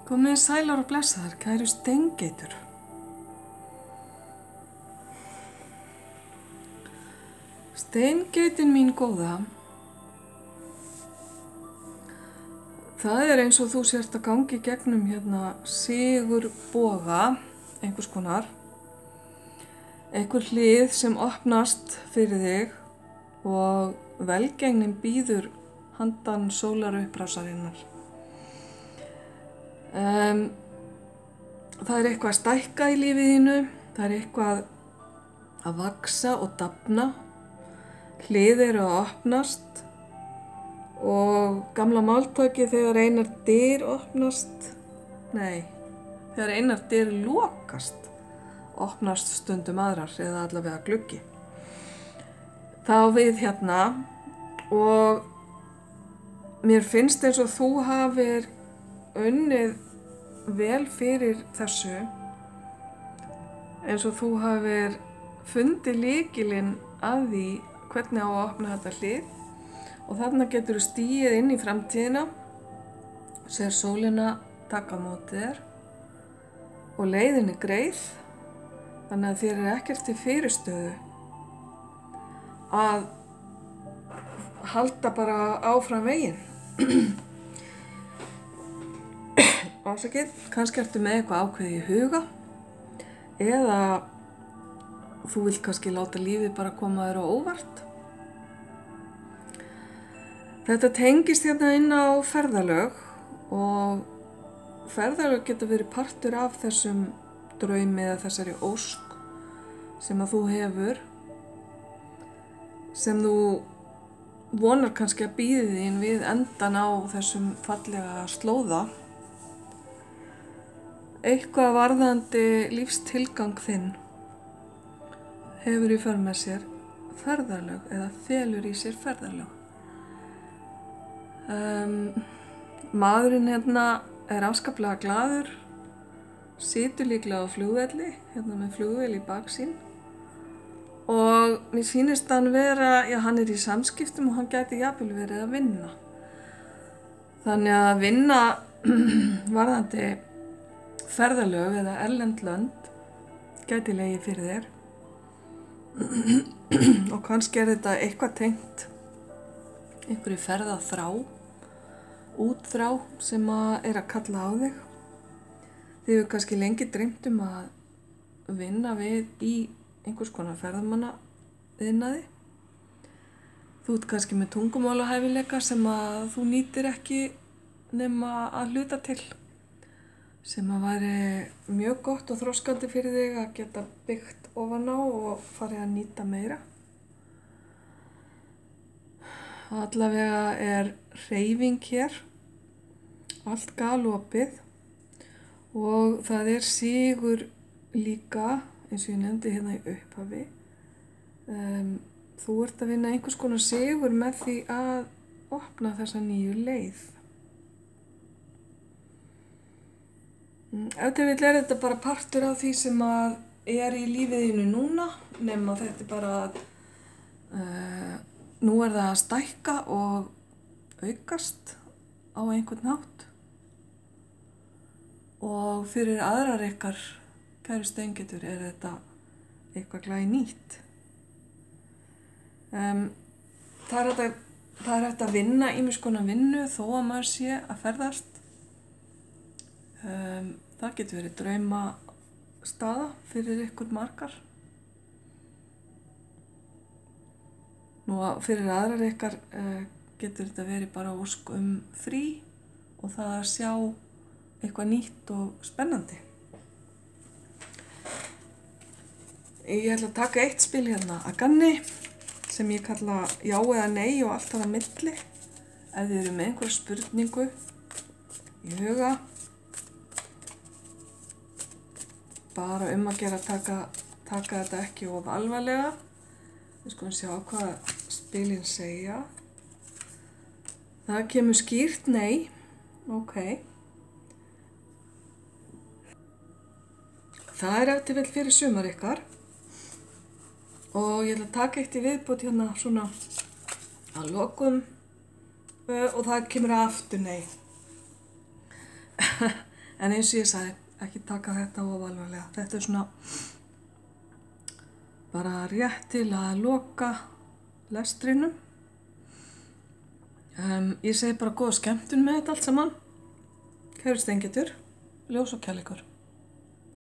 Komið sælar og blessaðar, kæru steingeitur. Steingeitin mín góða, það er eins og þú sért að gangi gegnum hérna sigurboga, einhvers konar. Einhver hlið sem opnast fyrir þig og velgengnin býður handan sólarupprásarinnar. Það er eitthvað að stækka í lífið þínu, það er eitthvað að vaxa og dafna, hlið eru að opnast og gamla máltækið þegar einar dyr opnast, þegar einar dyr lokast, opnast stundum aðrar eða allavega gluggi. Þá við hérna og mér finnst eins og þú hafir unnið vel fyrir þessu, eins og þú hafir fundið lykilinn að því hvernig á að opna þetta hlið og þarna getur þú stigið inn í framtíðina, sér sólina taka á móti þér og leiðin er greið, þannig að þér er ekkert til fyrirstöðu að halda bara áfram veginn. Ásakið, kannski ertu með eitthvað ákveðið í huga eða þú vilt kannski láta lífið bara koma þér á óvart. Þetta tengist hérna inn á ferðalög og ferðalög geta verið partur af þessum draumi eða þessari ósk sem að þú hefur, sem þú vonar kannski að bíði þín við endan á þessum fallega slóða. Eitthvað varðandi lífstilgang þinn hefur í för með sér ferðalög eða felur í sér ferðalög. Maðurinn hérna er afskaplega glaður, situr líklega á flugvelli, hérna með flugvél í baksýn og mér sýnist hann vera, hann er í samskiptum og hann gæti jafnvel verið að vinna. Þannig að vinna varðandi ferðalög eða erlend lönd gæti legið fyrir þér og kannski er þetta eitthvað tengt einhverju ferðaþrá, útþrá sem er að kalla á þig. Þið hefur kannski lengi dreymt að vinna við í einhvers konar ferðamannaiðnaði. Þú ert kannski með tungumálahæfileika sem að þú nýtir ekki nema að hluta til, sem að væri mjög gott og þroskandi fyrir þig að geta byggt ofan á og farið að nýta meira. Allavega er hreyfing hér, allt galopið og það er sigur líka, eins og ég nefndi hérna í upphafi. Þú ert að vinna einhvers konar sigur með því að opna þessa nýju leið. Ef til vill er þetta bara partur af því sem að er í lífiðinu núna, nema þetta er bara að nú er það að stækka og aukast á einhvern hátt og fyrir aðrar ykkar kæru steingeitur er þetta eitthvað glænýtt. Það er hægt að vinna ýmiss konar vinnu þó að maður sé að ferðast. Það getur verið draumastaða fyrir ykkur margar. Nú fyrir aðrar ykkar getur þetta verið bara ósk frí og það að sjá eitthvað nýtt og spennandi. Ég ætla að taka eitt spil hérna að ganni sem ég kalla já eða nei og allt þar á milli. Ef þið eru með einhverja spurningu í huga, bara að gera að taka þetta ekki of alvarlega. Við skulum sjá hvað spilin segja. Það kemur skýrt nei. Ok. Það er ef til vill fyrir sumar ykkar. Og ég ætla að taka eitt í viðbót hérna svona að lokum og það kemur aftur nei. En eins og ég sagði, ekki taka þetta of alvarlega. Þetta svona bara rétt til að loka lestrinum. Ég segi bara góða skemmtun með þetta allt saman. Kæru steingetur, ljós og kærleikur.